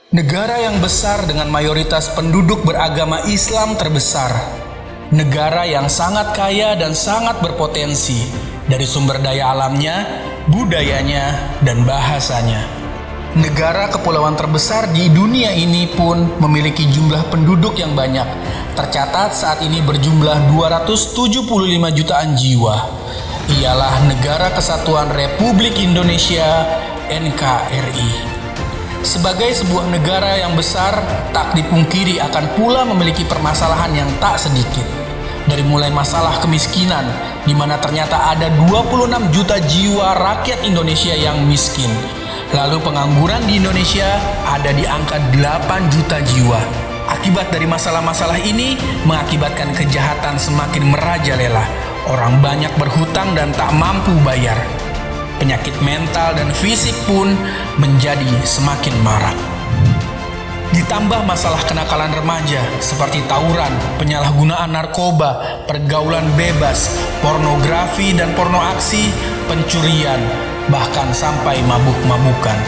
Negara yang besar dengan mayoritas penduduk beragama Islam terbesar. Negara yang sangat kaya dan sangat berpotensi dari sumber daya alamnya, budayanya, dan bahasanya. Negara kepulauan terbesar di dunia ini pun memiliki jumlah penduduk yang banyak. Tercatat saat ini berjumlah 275 jutaan jiwa. Ialah Negara Kesatuan Republik Indonesia (NKRI). Sebagai sebuah negara yang besar, tak dipungkiri akan pula memiliki permasalahan yang tak sedikit. Dari mulai masalah kemiskinan, di mana ternyata ada 26 juta jiwa rakyat Indonesia yang miskin. Lalu pengangguran di Indonesia ada di angka 8 juta jiwa. Akibat dari masalah-masalah ini mengakibatkan kejahatan semakin merajalela. Orang banyak berhutang dan tak mampu bayar. Penyakit mental dan fisik pun menjadi semakin marak. Ditambah masalah kenakalan remaja seperti tawuran, penyalahgunaan narkoba, pergaulan bebas, pornografi dan porno aksi, pencurian, bahkan sampai mabuk-mabukan.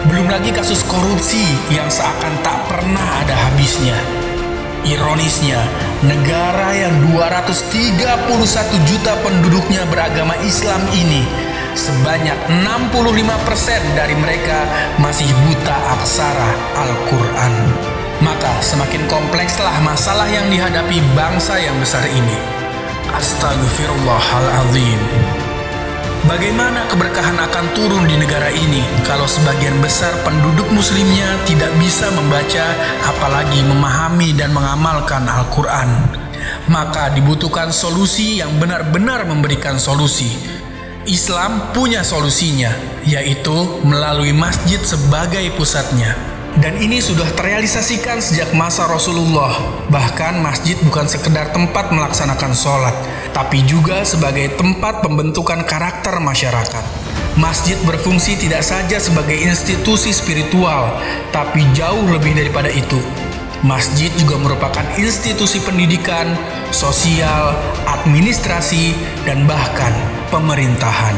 Belum lagi kasus korupsi yang seakan tak pernah ada habisnya. Ironisnya, negara yang 231 juta penduduknya beragama Islam ini, sebanyak 65% dari mereka masih buta aksara Al-Quran. Maka semakin komplekslah masalah yang dihadapi bangsa yang besar ini. Astagfirullahaladzim. Bagaimana keberkahan akan turun di negara ini kalau sebagian besar penduduk muslimnya tidak bisa membaca apalagi memahami dan mengamalkan Al-Quran? Maka dibutuhkan solusi yang benar-benar memberikan solusi. Islam punya solusinya, yaitu melalui masjid sebagai pusatnya. Dan ini sudah terrealisasikan sejak masa Rasulullah. Bahkan masjid bukan sekedar tempat melaksanakan sholat, tapi juga sebagai tempat pembentukan karakter masyarakat. Masjid berfungsi tidak saja sebagai institusi spiritual, tapi jauh lebih daripada itu. Masjid juga merupakan institusi pendidikan, sosial, administrasi, dan bahkan pemerintahan.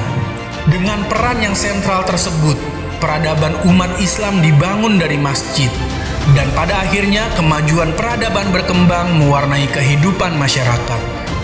Dengan peran yang sentral tersebut, peradaban umat Islam dibangun dari masjid. Dan pada akhirnya kemajuan peradaban berkembang mewarnai kehidupan masyarakat.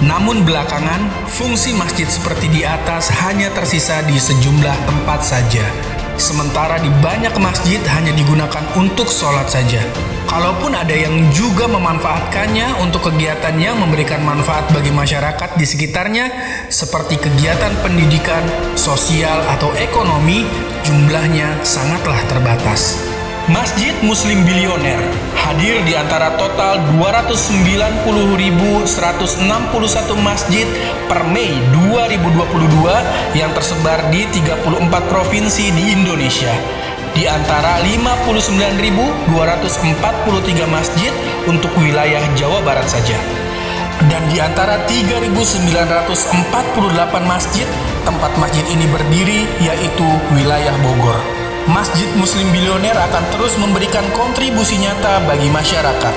Namun belakangan, fungsi masjid seperti di atas hanya tersisa di sejumlah tempat saja. Sementara di banyak masjid hanya digunakan untuk sholat saja. Kalaupun ada yang juga memanfaatkannya untuk kegiatan yang memberikan manfaat bagi masyarakat di sekitarnya, seperti kegiatan pendidikan, sosial, atau ekonomi, jumlahnya sangatlah terbatas. Masjid Muslim Bilioner hadir di antara total 290.161 masjid per Mei 2022 yang tersebar di 34 provinsi di Indonesia. Di antara 59.243 masjid untuk wilayah Jawa Barat saja. Dan di antara 3.948 masjid, tempat masjid ini berdiri yaitu wilayah Bogor. Masjid Muslim Bilioner akan terus memberikan kontribusi nyata bagi masyarakat.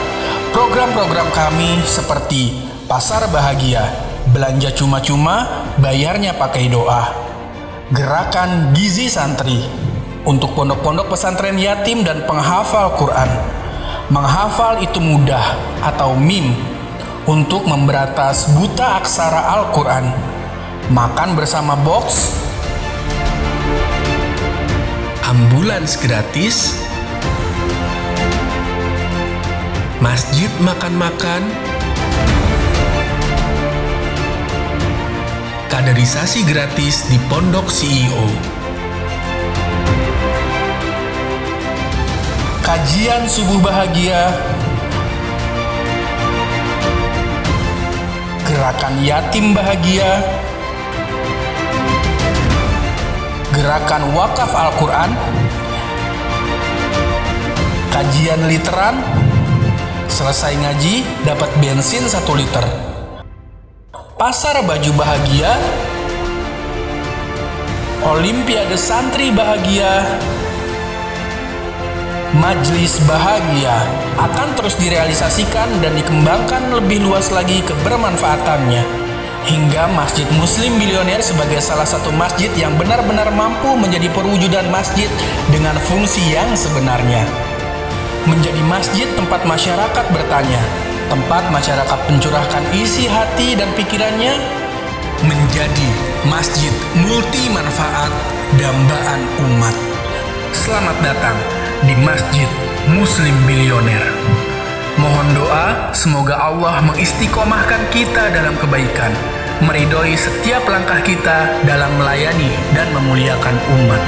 Program-program kami seperti Pasar Bahagia, belanja cuma-cuma, bayarnya pakai doa. Gerakan Gizi Santri untuk pondok-pondok pesantren yatim dan penghafal Quran. Menghafal itu mudah atau MIM untuk memberantas buta aksara Al-Quran. Makan bersama box, ambulans gratis, masjid makan-makan, kaderisasi gratis di Pondok CEO, kajian subuh bahagia, gerakan yatim bahagia, gerakan wakaf Al-Quran, kajian literan, selesai ngaji dapat bensin 1 liter, pasar baju bahagia, olimpiade santri bahagia, Majlis Bahagia akan terus direalisasikan dan dikembangkan lebih luas lagi kebermanfaatannya, hingga Masjid Muslim Bilioner sebagai salah satu masjid yang benar-benar mampu menjadi perwujudan masjid dengan fungsi yang sebenarnya. menjadi masjid tempat masyarakat bertanya, tempat masyarakat mencurahkan isi hati dan pikirannya, menjadi masjid multi manfaat dambaan umat. Selamat datang di Masjid Muslim Bilioner. Mohon doa semoga Allah mengistiqomahkan kita dalam kebaikan, meridhoi setiap langkah kita dalam melayani dan memuliakan umat.